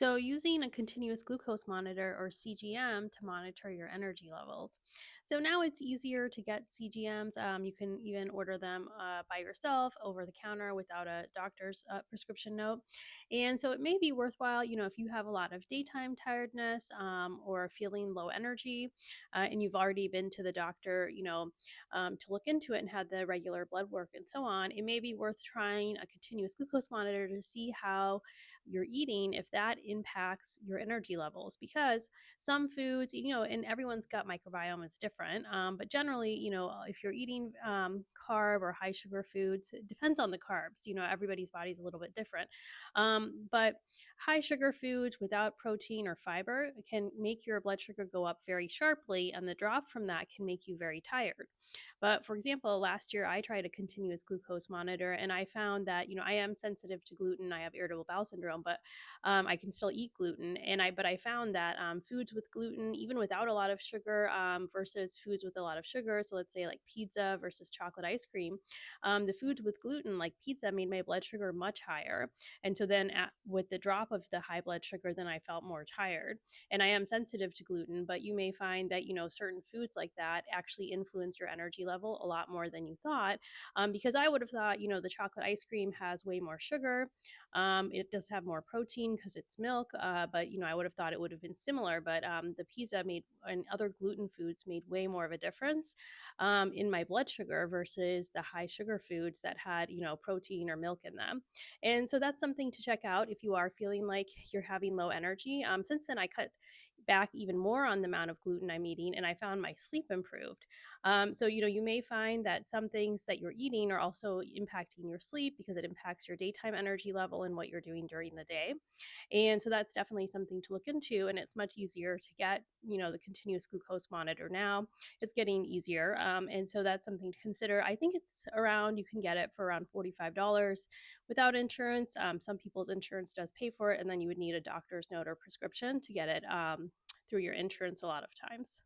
So, using a continuous glucose monitor or CGM to monitor your energy levels. So, now it's easier to get CGMs. You can even order them by yourself over the counter without a doctor's prescription note. And so, it may be worthwhile, if you have a lot of daytime tiredness or feeling low energy, and you've already been to the doctor, to look into it and had the regular blood work and so on, it may be worth trying a continuous glucose monitor to see how you're eating, if that impacts your energy levels. Because some foods, and everyone's gut microbiome is different, but generally, if you're eating carb or high sugar foods, it depends on the carbs. Everybody's body's a little bit different. But high sugar foods without protein or fiber can make your blood sugar go up very sharply, and the drop from that can make you very tired. But for example, last year I tried a continuous glucose monitor, and I found that, I am sensitive to gluten. I have irritable bowel syndrome, but I can still eat gluten. But I found that foods with gluten, even without a lot of sugar, versus foods with a lot of sugar, so let's say like pizza versus chocolate ice cream, the foods with gluten, like pizza, made my blood sugar much higher. And so then with the drop of the high blood sugar, then I felt more tired. And I am sensitive to gluten, but you may find that, certain foods like that actually influence your energy level a lot more than you thought. Because I would have thought, the chocolate ice cream has way more sugar. It does have more protein because it's milk, but I would have thought it would have been similar. But the pizza made and other gluten foods made way more of a difference in my blood sugar versus the high sugar foods that had protein or milk in them. And so that's something to check out if you are feeling like you're having low energy. Since then, I cut back even more on the amount of gluten I'm eating, and I found my sleep improved. So, you may find that some things that you're eating are also impacting your sleep because it impacts your daytime energy level and what you're doing during the day. And so that's definitely something to look into. And it's much easier to get, the continuous glucose monitor now. It's getting easier. And so that's something to consider. I think you can get it for around $45 without insurance. Some people's insurance does pay for it, and then you would need a doctor's note or prescription to get it through your insurance a lot of times.